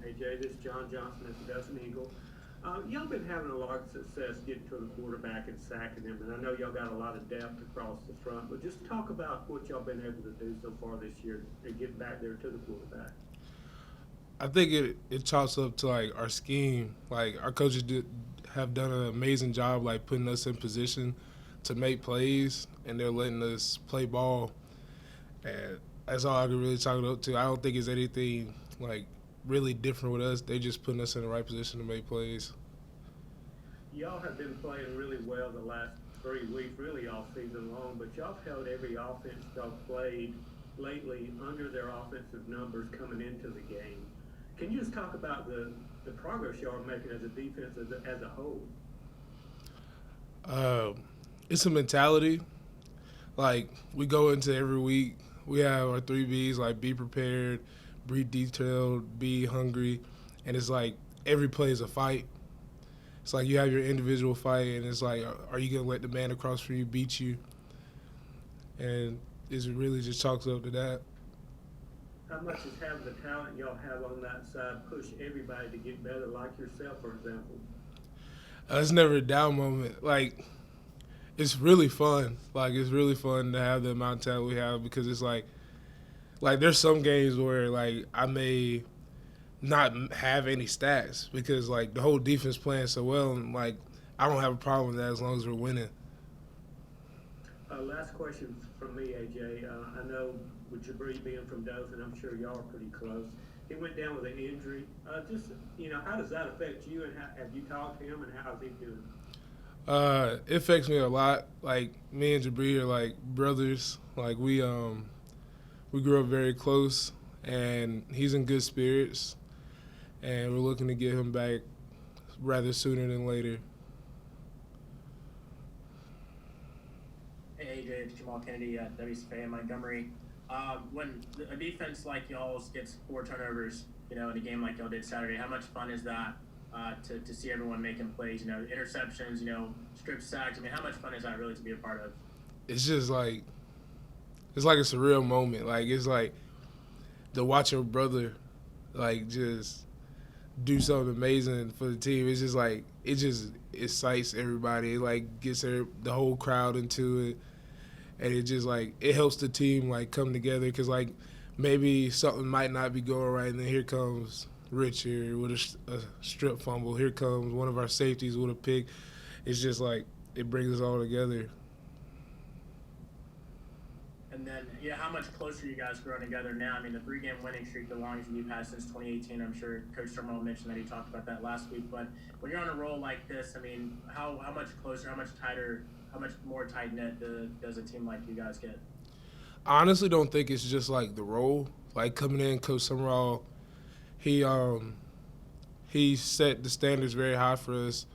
Hey Jay, this is John Johnson at the Dustin Eagle. Y'all been having a lot of success getting to the quarterback and sacking him, and I know y'all got a lot of depth across the front, but just talk about what y'all been able to do so far this year and get back there to the quarterback. I think it chalks up to like our scheme. Like our coaches have done an amazing job like putting us in position to make plays, and they're letting us play ball. And that's all I can really chalk it up to. I don't think it's anything like really different with us. They just putting us in the right position to make plays. Y'all have been playing really well the last 3 weeks, really all season long, but y'all have held every offense y'all played lately under their offensive numbers coming into the game. Can you just talk about the progress y'all are making as a defense as a whole? Um, it's a mentality. Like we go into every week, we have our three B's like be prepared, be detailed, be hungry, and it's like every play is a fight. It's like you have your individual fight, and it's like, are you gonna let the man across from you beat you? And it really just chalks up to that. How much is having the talent y'all have on that side push everybody to get better, like yourself, for example? It's never a down moment. Like it's really fun. Like it's really fun to have the amount of talent we have because it's like there's some games where like I may not have any stats because like the whole defense playing so well and like I don't have a problem with that as long as we're winning. Last question from me, AJ. I know with Jabri being from Dothan, I'm sure y'all are pretty close. He went down with an injury. Just how does that affect you, and have you talked to him, and how's he doing? It affects me a lot. Like me and Jabri are like brothers. Like we grew up very close, and he's in good spirits, and we're looking to get him back rather sooner than later. Hey AJ, it's Jamal Kennedy at WCFA in Montgomery. When a defense like y'all's gets 4 turnovers, in a game like y'all did Saturday, how much fun is that to see everyone making plays? Interceptions, strip sacks. I mean, how much fun is that really to be a part of? It's just like it's like a surreal moment. Like it's like to watch your brother like just do something amazing for the team. It's just like it just excites everybody. It like gets the whole crowd into it, and it just like it helps the team like come together because like maybe something might not be going right, and then here comes Rich here with a strip fumble. Here comes one of our safeties with a pick. It's just like it brings us all together. And then, yeah, how much closer you guys growing together now? I mean, the 3-game winning streak, the longest you've had since 2018. I'm sure Coach Turmel mentioned that he talked about that last week. But when you're on a roll like this, I mean, how much closer, how much tighter, how much more tight knit does a team like you guys get? I honestly don't think it's just like the role. Like coming in, Coach Summerall, he he set the standards very high for us,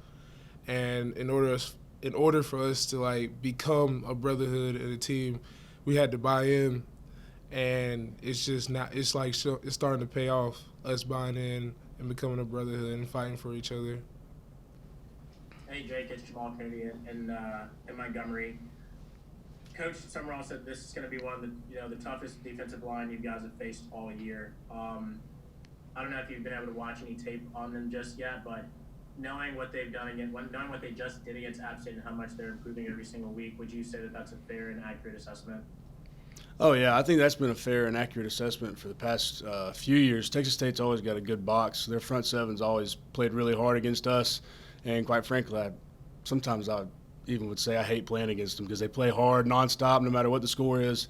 and in order for us to like become a brotherhood and a team, we had to buy in, and it's just not. It's like it's starting to pay off. Us buying in and becoming a brotherhood and fighting for each other. Hey, Jake, it's Jamal Kennedy in Montgomery. Coach Summerall said this is going to be one of the toughest defensive line you guys have faced all year. I don't know if you've been able to watch any tape on them just yet, but knowing what they've done again, knowing what they just did against App State and how much they're improving every single week, would you say that that's a fair and accurate assessment? Oh yeah, I think that's been a fair and accurate assessment for the past few years. Texas State's always got a good box. Their front seven's always played really hard against us, and quite frankly, sometimes I even would say I hate playing against them because they play hard, nonstop, no matter what the score is.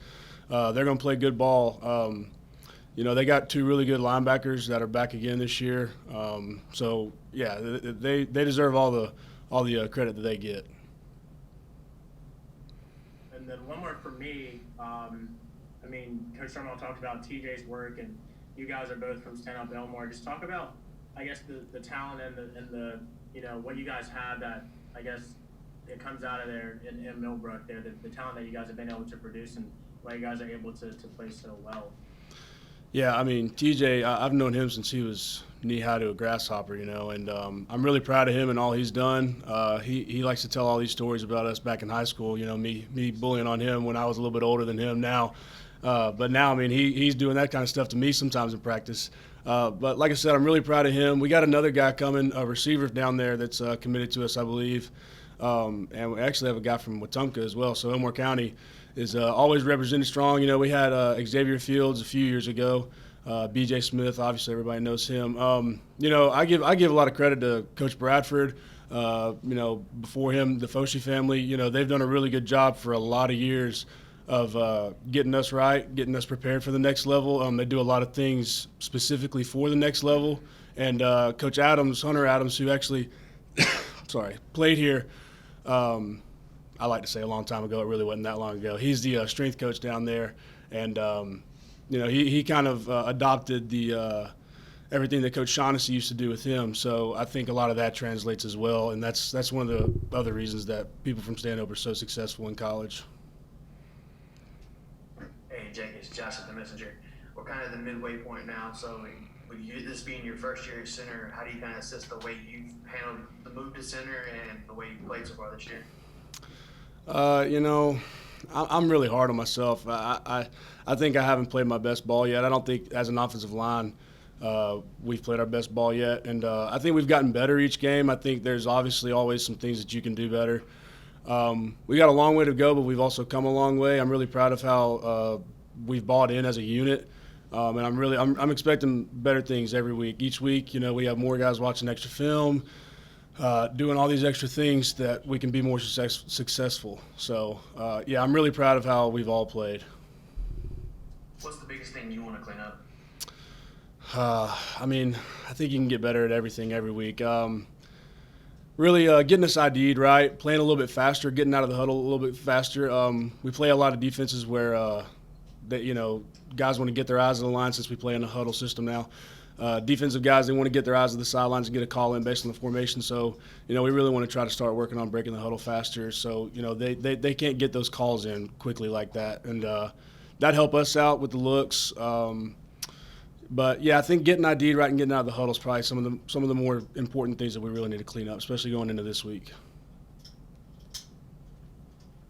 They're going to play good ball. They got two really good linebackers that are back again this year. So yeah, they deserve all the credit that they get. And then one more for me. I mean, Coach Sherman talked about TJ's work, and you guys are both from Stanhope Elmore. Just talk about, I guess, the talent and the what you guys have that I guess it comes out of there in Millbrook there, the talent that you guys have been able to produce and why you guys are able to play so well. Yeah, I mean, TJ, I've known him since he was knee-high to a grasshopper, and I'm really proud of him and all he's done. He likes to tell all these stories about us back in high school, me bullying on him when I was a little bit older than him now. But now, I mean, he's doing that kind of stuff to me sometimes in practice. But like I said, I'm really proud of him. We got another guy coming, a receiver down there that's committed to us, I believe. And we actually have a guy from Wetumpka as well. So Elmore County is always represented strong. You know, we had Xavier Fields a few years ago. B.J. Smith, obviously everybody knows him. You know, I give a lot of credit to Coach Bradford. You know, before him, the Foshi family. You know, they've done a really good job for a lot of years of getting us right, getting us prepared for the next level. They do a lot of things specifically for the next level. And Coach Adams, Hunter Adams, who actually, played here. I like to say a long time ago. It really wasn't that long ago. He's the strength coach down there, and you know, he kind of adopted the everything that Coach Shaughnessy used to do with him. So I think a lot of that translates as well, and that's one of the other reasons that people from Stanhope are so successful in college. Hey, Jake, it's Josh at the Messenger. We're kind of at the midway point now, so with you, this being your first year at center, how do you kind of assess the way you've handled the move to center and the way you played so far this year? You know, I'm really hard on myself. I think I haven't played my best ball yet. I don't think as an offensive line we've played our best ball yet, and I think we've gotten better each game. I think there's obviously always some things that you can do better. We got a long way to go, but we've also come a long way. I'm really proud of how we've bought in as a unit, and I'm expecting better things every week. Each week, you know, we have more guys watching extra film, doing all these extra things that we can be more successful. So, yeah, I'm really proud of how we've all played. What's the biggest thing you want to clean up? I mean, I think you can get better at everything every week. Really getting us ID'd right, playing a little bit faster, getting out of the huddle a little bit faster. We play a lot of defenses where that, you know, guys want to get their eyes on the line since we play in a huddle system now. Defensive guys, they want to get their eyes to the sidelines and get a call in based on the formation. So, you know, we really want to try to start working on breaking the huddle faster. So, you know, they can't get those calls in quickly like that. And that help us out with the looks. But, yeah, I think getting ID'd right and getting out of the huddle is probably some of the more important things that we really need to clean up, especially going into this week.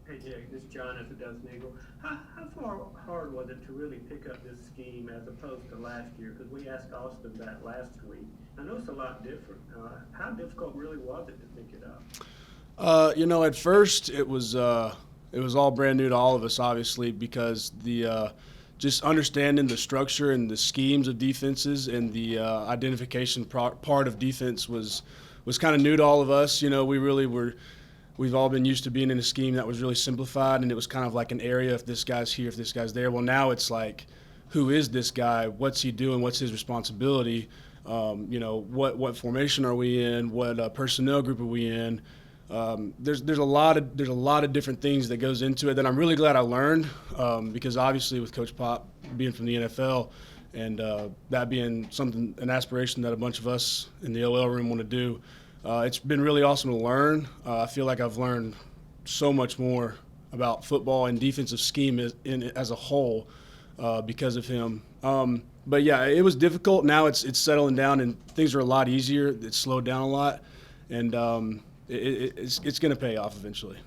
Hey, Jake, this is John at the Dozen Eagle. How hard was it to really pick up this scheme as opposed to last year? Because we asked Austin that last week. I know it's a lot different. How difficult really was it to pick it up? You know, at first it was all brand new to all of us, obviously, because the just understanding the structure and the schemes of defenses and the identification part of defense was kind of new to all of us. You know, we've all been used to being in a scheme that was really simplified, and it was kind of like an area, if this guy's here, if this guy's there. Well, now it's like, who is this guy? What's he doing? What's his responsibility? You know, what formation are we in? What personnel group are we in? There's a lot of different things that goes into it that I'm really glad I learned, because obviously with Coach Pop being from the NFL and that being an aspiration that a bunch of us in the OL room want to do, it's been really awesome to learn. I feel like I've learned so much more about football and defensive scheme as a whole because of him. But yeah, it was difficult. Now it's settling down and things are a lot easier. It's slowed down a lot, and it's going to pay off eventually.